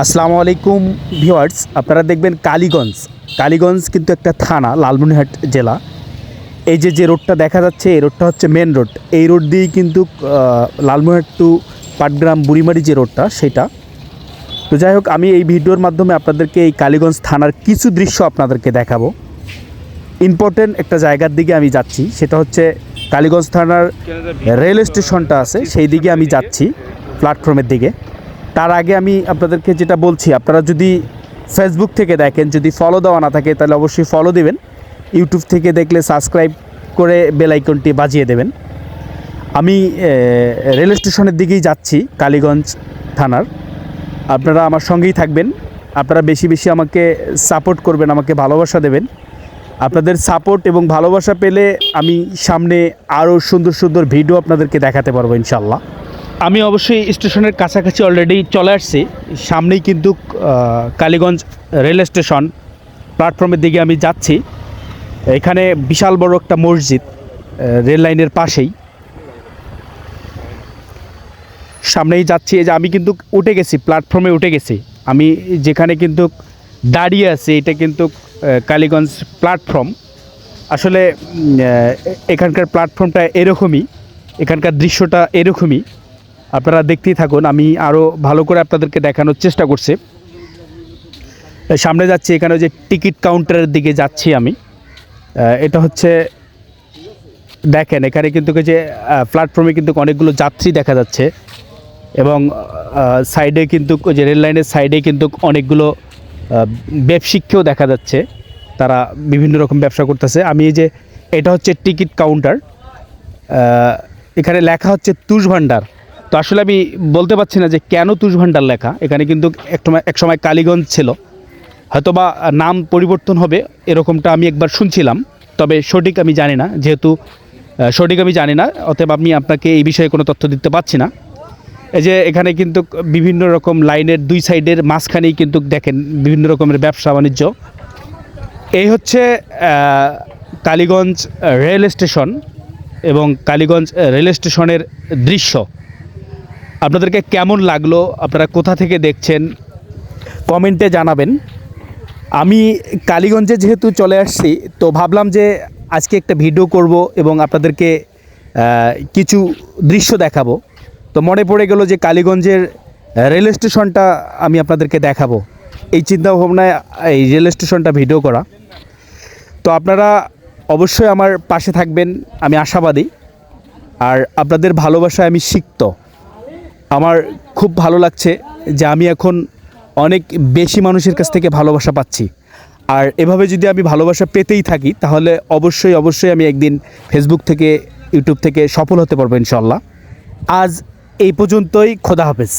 আসসালামু আলাইকুম ভিউয়ার্স, আপনারা দেখবেন কালীগঞ্জ কিন্তু একটা থানা, লালমনিরহাট জেলা। এই যে রোডটা দেখা যাচ্ছে, এই রোডটা হচ্ছে মেন রোড। এই রোড দিয়েই কিন্তু লালমনিরহাট টু পাটগ্রাম বুড়িমারি যে রোডটা, সেটা। তো যাই হোক, আমি এই ভিডিওর মাধ্যমে আপনাদেরকে এই কালীগঞ্জ থানার কিছু দৃশ্য আপনাদেরকে দেখাবো। ইম্পর্টেন্ট একটা জায়গার দিকে আমি যাচ্ছি, সেটা হচ্ছে কালীগঞ্জ থানার রেল স্টেশনটা আছে, সেই দিকে আমি যাচ্ছি, প্ল্যাটফর্মের দিকে। তার আগে আমি আপনাদেরকে যেটা বলছি, আপনারা যদি ফেসবুক থেকে দেখেন, যদি ফলো দেওয়া না থাকে তাহলে অবশ্যই ফলো দেবেন। ইউটিউব থেকে দেখলে সাবস্ক্রাইব করে বেল আইকনটি বাজিয়ে দেবেন। আমি রেল স্টেশনের দিকেই যাচ্ছি, কালীগঞ্জ থানার। আপনারা আমার সঙ্গেই থাকবেন, আপনারা বেশি বেশি আমাকে সাপোর্ট করবেন, আমাকে ভালোবাসা দেবেন। আপনাদের সাপোর্ট এবং ভালোবাসা পেলে আমি সামনে আরও সুন্দর সুন্দর ভিডিও আপনাদেরকে দেখাতে পারবো ইনশাল্লাহ। আমি অবশ্যই স্টেশনের কাছাকাছি অলরেডি চলে আসছি। সামনেই কিন্তু কালীগঞ্জ রেল স্টেশন, প্ল্যাটফর্মের দিকে আমি যাচ্ছি। এখানে বিশাল বড় একটা মসজিদ, রেল লাইনের পাশেই। সামনেই যাচ্ছি, এই যে আমি কিন্তু উঠে গেছি, প্ল্যাটফর্মে উঠে গেছি। আমি যেখানে কিন্তু দাঁড়িয়ে আছি, এটা কিন্তু কালীগঞ্জ প্ল্যাটফর্ম। আসলে এখানকার প্ল্যাটফর্মটা এরকমই, এখানকার দৃশ্যটা এরকমই। আপনারা দেখতেই থাকুন, আমি আরও ভালো করে আপনাদেরকে দেখানোর চেষ্টা করছি। সামনে যাচ্ছি, এখানে যে টিকিট কাউন্টারের দিকে যাচ্ছি আমি। এটা হচ্ছে, দেখেন এখানে কিন্তু যে প্ল্যাটফর্মে কিন্তু অনেকগুলো যাত্রী দেখা যাচ্ছে, এবং সাইডে কিন্তু যে রেল লাইনের সাইডে কিন্তু অনেকগুলো ব্যবসায়ীকেও দেখা যাচ্ছে, তারা বিভিন্ন রকম ব্যবসা করতেছে। আমি এই যে, এটা হচ্ছে টিকিট কাউন্টার, এখানে লেখা হচ্ছে তুষ ভান্ডার। তো আসলে আমি বলতে পারছি না যে কেন তুষ ভান্ডার লেখা। এখানে কিন্তু এক সময় কালীগঞ্জ ছিল, হয়তোবা নাম পরিবর্তন হবে এরকমটা আমি একবার শুনছিলাম, তবে সঠিক আমি জানি না। যেহেতু সঠিক আমি জানি না, অতএব আমি আপনাকে এই বিষয়ে কোনো তথ্য দিতে পারছি না। এই যে এখানে কিন্তু বিভিন্ন রকম লাইনের দুই সাইডের মাঝখানেই কিন্তু দেখেন বিভিন্ন রকমের ব্যবসা বাণিজ্য। এই হচ্ছে কালীগঞ্জ রেল স্টেশন এবং কালীগঞ্জ রেল স্টেশনের দৃশ্য। আপনাদেরকে কেমন লাগলো, আপনারা কোথা থেকে দেখছেন কমেন্টে জানাবেন। আমি কালীগঞ্জে যেহেতু চলে আসছি, তো ভাবলাম যে আজকে একটা ভিডিও করব এবং আপনাদেরকে কিছু দৃশ্য দেখাবো। তো মনে পড়ে গেল যে কালীগঞ্জের রেল স্টেশনটা আমি আপনাদেরকে দেখাবো, এই চিন্তা ভাবনায় এই রেল স্টেশনটা ভিডিও করা। তো আপনারা অবশ্যই আমার পাশে থাকবেন, আমি আশাবাদী। আর আপনাদের ভালোবাসায় আমি সিক্ত। আমার খুব ভালো লাগছে যে আমি এখন অনেক বেশি মানুষের কাছ থেকে ভালোবাসা পাচ্ছি। আর এভাবে যদি আমি ভালোবাসা পেতেই থাকি, তাহলে অবশ্যই আমি একদিন ফেসবুক থেকে, ইউটিউব থেকে সফল হতে পারবো ইনশাল্লাহ। আজ এই পর্যন্তই, খোদা হাফেজ।